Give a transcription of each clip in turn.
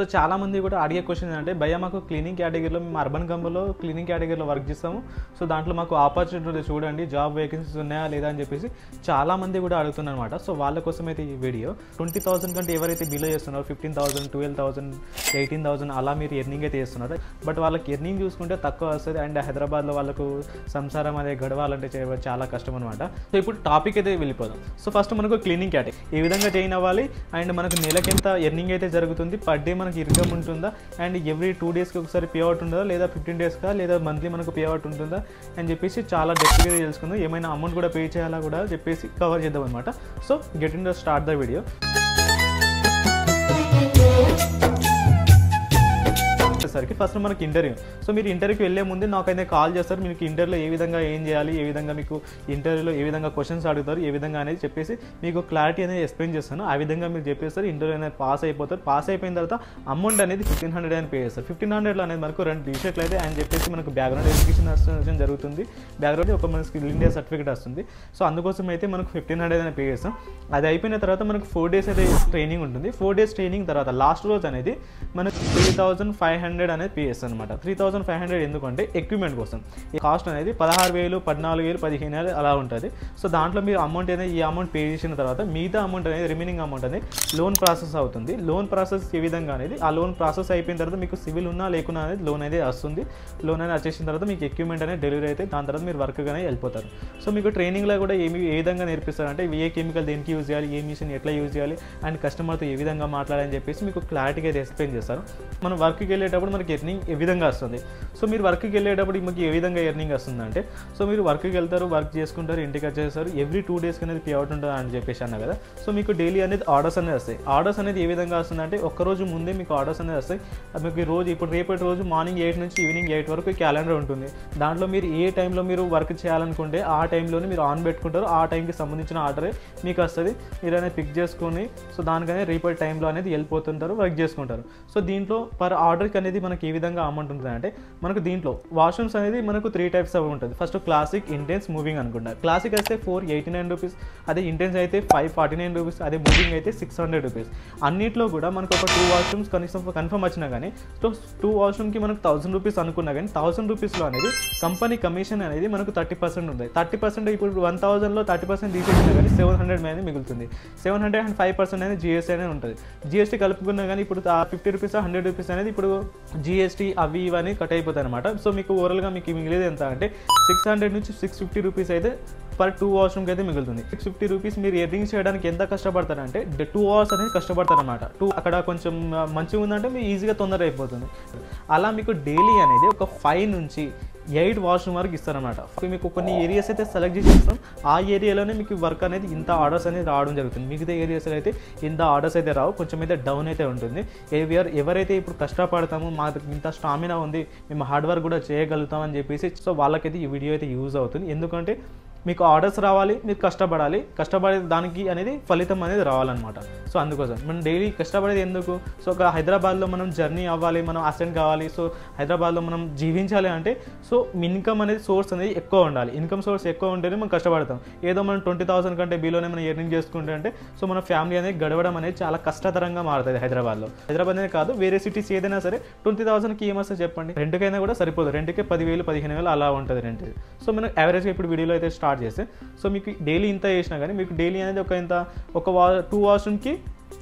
So చాలా మంది కూడా అడిగే క్వశ్చన్ ఏంటంటే భయ్యా మాకు క్లీనింగ్ కేటగిరీలో మేము అర్బన్ కంపెనీలో క్లీనింగ్ కేటగిరీలో వర్క్ చేస్తాము. సో దాంట్లో మాకు ఆపర్చునిటీ చూడండి, జాబ్ వేకెన్సీస్ ఉన్నాయా లేదా అని చెప్పేసి చాలా మంది కూడా అడుగుతున్నారు అనమాట. సో వాళ్ళ కోసం అయితే ఈ వీడియో 20,000 కంటే ఎవరైతే బిలో చేస్తున్నారో 15,000, 12,000, 18,000 అలా మీరు ఎర్నింగ్ అయితే చేస్తున్నారు. బట్ వాళ్ళకి ఎర్నింగ్ చూసుకుంటే తక్కువ వస్తుంది అండ్ హైదరాబాద్లో వాళ్ళకు సంసారం అనేది గడవాలంటే చాలా కష్టం అనమాట. సో ఇప్పుడు టాపిక్ అయితే వెళ్ళిపోదాం. సో ఫస్ట్ మనకు క్లీనింగ్ కేటగిరీ ఏ విధంగా జాయిన్ అవ్వాలి అండ్ మనకు నెలకి ఎంత ఎర్నింగ్ అయితే జరుగుతుంది, పర్ డే మనకి ఇన్కమ్ ఉంటుందా అండ్ ఎవ్రీ 2 డేస్కి ఒకసారి పే అవుట్ ఉంటుందా లేదా 15 డేస్కా లేదా మంత్లీ మనకు పే అవుట్ ఉంటుందా అని చెప్పేసి చాలా డెప్త్గా తెలుసుకుందాం. ఏమైనా అమౌంట్ కూడా పే చేయాలా కూడా చెప్పేసి కవర్ చేద్దాం అనమాట. So get in the start the video. సరికి ఫస్ట్ మనకి ఇంటర్వ్యూ. సో మీరు ఇంటర్వ్యూకి వెళ్ళే ముందు నాకైతే కాల్ చేస్తారు, మీకు ఇంటర్వ్యూలో ఏ విధంగా ఏం చేయాలి, ఏ విధంగా మీకు ఇంటర్వ్యూలో ఏ విధంగా క్వశ్చన్స్ అడుగుతారు, ఏ విధంగా అనేది చెప్పేసి మీకు క్లారిటీ అనేది ఎక్స్ప్లెయిన్ చేస్తాను. ఆ విధంగా మీరు చెప్పేస్తారు, ఇంటర్వ్యూ అనేది పాస్ అయిపోతారు. పాస్ అయిపోయిన తర్వాత అమౌంట్ అనేది 1,500 అని పే చేస్తారు. 1,500 అనేది మనకు 2 టీషర్ట్లు అయితే అని చెప్పేసి మనకు బ్యాక్గ్రౌండ్ వెరిఫికేషన్ జరుగుతుంది. బ్యాక్గ్రౌండ్ ఒక మనకి ఇండియా సర్టిఫికేట్ వస్తుంది. సో అందుకోసం అయితే మనకు 1,500 అని పే చేస్తాం. అది అయిపోయిన తర్వాత మనకు 4 డేస్ అయితే ట్రైనింగ్ ఉంటుంది. 4 డేస్ ట్రైనింగ్ తర్వాత లాస్ట్ రోజు అనేది మనకు 3,500 అనేది పే చేస్తాను అనమాట. 3,500 ఎందుకంటే ఎక్విప్మెంట్ కోసం. ఈ కాస్ట్ అనేది 16,000, 14,000, 15,000 అలా ఉంటుంది. సో దాంట్లో మీరు అమౌంట్ అనేది ఈ అమౌంట్ పే చేసిన తర్వాత మిగతా అమౌంట్ అనేది రిమైనింగ్ అమౌంట్ అనేది లోన్ ప్రాసెస్ అవుతుంది. లోన్ ప్రాసెస్ ఏ విధంగా అనేది ఆ లోన్ ప్రాసెస్ అయిపోయిన తర్వాత మీకు సివిల్ ఉన్నా లేకున్నా అనేది లోన్ అనేది వస్తుంది. లోన్ అనేది వచ్చేసిన తర్వాత మీకు ఎక్విప్మెంట్ అనేది డెలివరీ అయితే దాని తర్వాత మీరు వర్క్ అనేది వెళ్ళిపోతారు. సో మీకు ట్రైనింగ్లో కూడా ఏ విధంగా నేర్పిస్తారంటే ఏ కెమికల్ దేనికి యూజ్ చేయాలి, ఏ మిషన్ ఎట్లా యూజ్ చేయాలి అండ్ కస్టమర్తో ఏ విధంగా మాట్లాడాలని చెప్పేసి మీకు క్లారిటీగా అయితే ఎక్స్ప్లెయిన్ చేస్తారు. మనం వర్క్కి వెళ్ళేటప్పుడు మనకి ఎర్నింగ్ ఏ విధంగా వస్తుంది. సో మీరు వర్క్కి వెళ్ళేటప్పుడు మీకు ఏ విధంగా ఎర్నింగ్ వస్తుంది అంటే, సో మీరు వర్క్కి వెళ్తారు, వర్క్ చేసుకుంటారు, ఇంటికి వచ్చేస్తారు, ఎవ్రీ 2 డేస్కి అనేది పే అవుట్ ఉంటుంది అని చెప్పేసి అన్నా కదా. సో మీకు డైలీ అనేది ఆర్డర్స్ అనేది వస్తాయి. ఆర్డర్స్ అనేది ఏ విధంగా వస్తుంది అంటే ఒక్కరోజు ముందే మీకు ఆర్డర్స్ అనేది వస్తాయి. మీకు రోజు ఇప్పుడు రేపటి రోజు మార్నింగ్ 8 నుంచి ఈవినింగ్ 8 వరకు క్యాలెండర్ ఉంటుంది. దాంట్లో మీరు ఏ టైంలో మీరు వర్క్ చేయాలనుకుంటే ఆ టైంలోనే మీరు ఆన్ పెట్టుకుంటారు. ఆ టైంకి సంబంధించిన ఆర్డరే మీకు వస్తుంది. మీరు అనేది పిక్ చేసుకొని సో దానికనే రేపటి టైంలో అనేది వెళ్ళిపోతుంటారు, వర్క్ చేసుకుంటారు. సో దీంట్లో పర్ ఆర్డర్కి అనేది మనకి ఏ విధంగా అమౌంట్ ఉంటుంది అంటే మనకు దీంట్లో వాష్రూమ్స్ అనేది మనకు 3 టైప్స్ అవి ఉంటుంది. ఫస్ట్ క్లాసిక్, ఇంటెన్స్, మూవింగ్ అనుకుంటా. క్లాసిక్ అయితే 489 రూపీస్, అదే ఇంటెన్స్ అయితే 549 రూపీస్, అదే మూవింగ్ అయితే 600 రూపీస్. అన్నిట్లో కూడా మనకు ఒక 2 వాష్రూమ్స్ కనీసం కన్ఫర్మ్ వచ్చినా కానీ 2 వాష్రూమ్కి మనకు 1,000 రూపీస్ అనుకున్నా కానీ 1,000 రూపీస్లో అనేది కంపెనీ కమిషన్ అనేది మనకు 30% ఉంది. 30% ఇప్పుడు 1,000లో 30% తీసేసినా కానీ 700 అనేది మిగులుతుంది. 700 అండ్ 5% అనేది జిఎస్టీ అనేది ఉంటుంది. జిఎస్టీ కలుపుకున్నా కానీ ఇప్పుడు 50 రూపీస్ 100 రూపీస్ అనేది ఇప్పుడు జిఎస్టీ అవి ఇవన్నీ కట్ అయిపోతాయి అనమాట. సో మీకు ఓవరాల్గా మీకు మిగిలేదు ఎంత అంటే 600 నుంచి 650 రూపీస్ అయితే పర్ 2 వాష్రూమ్కి అయితే మిగులుతుంది. 650 రూపీస్ మీరు ఎర్నింగ్ చేయడానికి ఎంత కష్టపడతారంటే 2 అవర్స్ అనేది కష్టపడతారనమాట. అక్కడ కొంచెం మంచిగా ఉందంటే మీకు ఈజీగా తొందర అయిపోతుంది. అలా మీకు డైలీ అనేది ఒక 5 నుంచి 8 వాష్రూమ్ వరకు ఇస్తారనమాట. మీకు కొన్ని ఏరియాస్ అయితే సెలెక్ట్ చేసి ఇస్తాం. ఆ ఏరియాలోనే మీకు వర్క్ అనేది ఇంత ఆర్డర్స్ అనేది రావడం జరుగుతుంది. మిగతా ఏరియాస్లో అయితే ఇంత ఆర్డర్స్ అయితే రావు, కొంచెం అయితే డౌన్ అయితే ఉంటుంది. ఎవరైతే ఇప్పుడు కష్టపడతామో మాకు ఇంత స్టామినా ఉంది, మేము హార్డ్ వర్క్ కూడా చేయగలుగుతాం అని చెప్పేసి సో వాళ్ళకైతే ఈ వీడియో అయితే యూజ్ అవుతుంది. ఎందుకంటే మీకు ఆర్డర్స్ రావాలి, మీరు కష్టపడాలి, కష్టపడే దానికి అనేది ఫలితం అనేది రావాలన్నమాట. సో అందుకోసం మనం డైలీ కష్టపడేది ఎందుకు? సో ఒక హైదరాబాద్లో మనం జర్నీ అవ్వాలి, మనం అసెంట్ కావాలి, సో హైదరాబాద్లో మనం జీవించాలి అంటే సో ఇన్కమ్ అనేది సోర్స్ అనేది ఎక్కువ ఉండాలి. ఇన్కమ్ సోర్స్ ఎక్కువ ఉంటేనే మనం కష్టపడతాం. ఏదో మనం 20,000 కంటే బిలోనే మనం ఎర్నింగ్ చేసుకుంటే అంటే సో మన ఫ్యామిలీ అనేది గడవడం అనేది చాలా కష్టతరంగా మారుతుంది హైదరాబాద్లో. హైదరాబాద్ అనేది కాదు, వేరే సిటీస్ ఏదైనా సరే 20,000కి ఏమొస్తుంది చెప్పండి? రెంట్కైనా కూడా సరిపోదు. రెంట్కే 10,000, 15,000 అలా ఉంటుంది రెంట్. సో మనం యావరేజ్గా ఇప్పుడు వీడియోలో అయితే స్టార్ట్ చేస్తే సో మీకు డైలీ ఇంత చేసినా కానీ మీకు డైలీ అనేది ఒక 2 వాష్రూమ్కి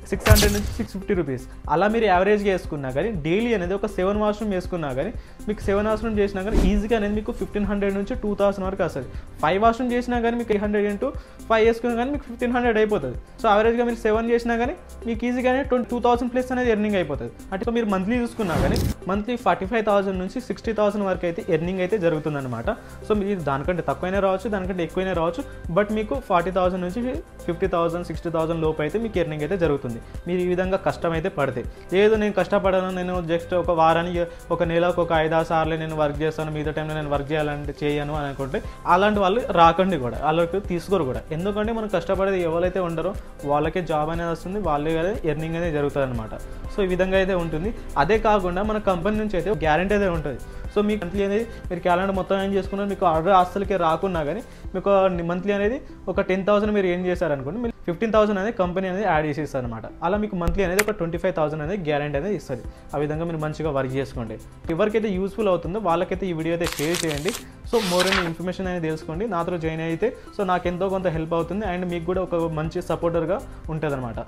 600 నుంచి 650 రూపీస్ అలా మీరు యావరేజ్గా వేసుకున్నా కానీ డైలీ అనేది ఒక 7 వాష్రూమ్ వేసుకున్నా కానీ మీకు 7 వాష్రూమ్ చేసినా కానీ ఈజీగా అనేది మీకు 1,500 నుంచి 2,000 వరకు వస్తుంది. 5 వాష్రూమ్ చేసినా కానీ మీకు 800 into 5 వేసుకున్నా కానీ మీకు 1,500 అయిపోతుంది. సో యావరేజ్గా మీరు 7 చేసినా కానీ మీకు ఈజీగానే 2,000 ప్లస్ అనేది ఎర్నింగ్ అయిపోతుంది. అంటే మీరు మంత్లీ చూసుకున్నా కానీ మంత్లీ 45,000 నుంచి 60,000 వరకు అయితే ఎర్నింగ్ అయితే జరుగుతుంది అనమాట. సో మీరు దానికంటే తక్కువైనా రావచ్చు, దానికంటే ఎక్కువైనా రావచ్చు. బట్ మీకు 40,000 నుంచి 50,000, 60,000 లోపు అయితే మీకు ఎర్నింగ్ అయితే జరుగుతుంది. మీరు ఈ విధంగా కష్టం అయితే పడితే. లేదు నేను కష్టపడను, నేను జస్ట్ ఒక వారానికి ఒక నెలకు ఒక 5-6 సార్లు నేను వర్క్ చేస్తాను, మిగతా టైంలో నేను వర్క్ చేయాలంటే చేయను అని అనుకుంటే అలాంటి వాళ్ళు రాకండి కూడా, వాళ్ళకి తీసుకోరు కూడా. ఎందుకంటే మనం కష్టపడేది ఎవరైతే ఉండరో వాళ్ళకే జాబ్ అనేది వస్తుంది, వాళ్ళే ఎర్నింగ్ అనేది జరుగుతుంది అనమాట. సో ఈ విధంగా అయితే ఉంటుంది. అదే కాకుండా మన కంపెనీ నుంచి అయితే గ్యారెంటీ అయితే ఉంటుంది. సో మీకు మంత్లీ అనేది మీరు క్యాలెండర్ మొత్తం ఏం చేసుకున్నారు, మీకు ఆర్డర్ అస్సలకే రాకున్నా కానీ మీకు మంత్లీ అనేది ఒక 10,000 మీరు ఏం చేశారనుకోండి, మీరు 15,000 అనేది కంపెనీ అనేది యాడ్ చేసి ఇస్తుంది అనమాట. అలా మీకు మంత్లీ అనేది ఒక 25,000 అనేది గ్యారెంటీ అనేది ఇస్తుంది. ఆ విధంగా మీరు మంచిగా వర్క్ చేసుకోండి. ఎవరికైతే యూస్ఫుల్ అవుతుందో వాళ్ళకైతే ఈ వీడియో అయితే షేర్ చేయండి. సో మోర్ అని ఇన్ఫర్మేషన్ అనేది తెలుసుకోండి. నాతో జాయిన్ అయితే సో నాకు ఎంతో కొంత హెల్ప్ అవుతుంది అండ్ మీకు కూడా ఒక మంచి సపోర్టర్గా ఉంటుంది అనమాట.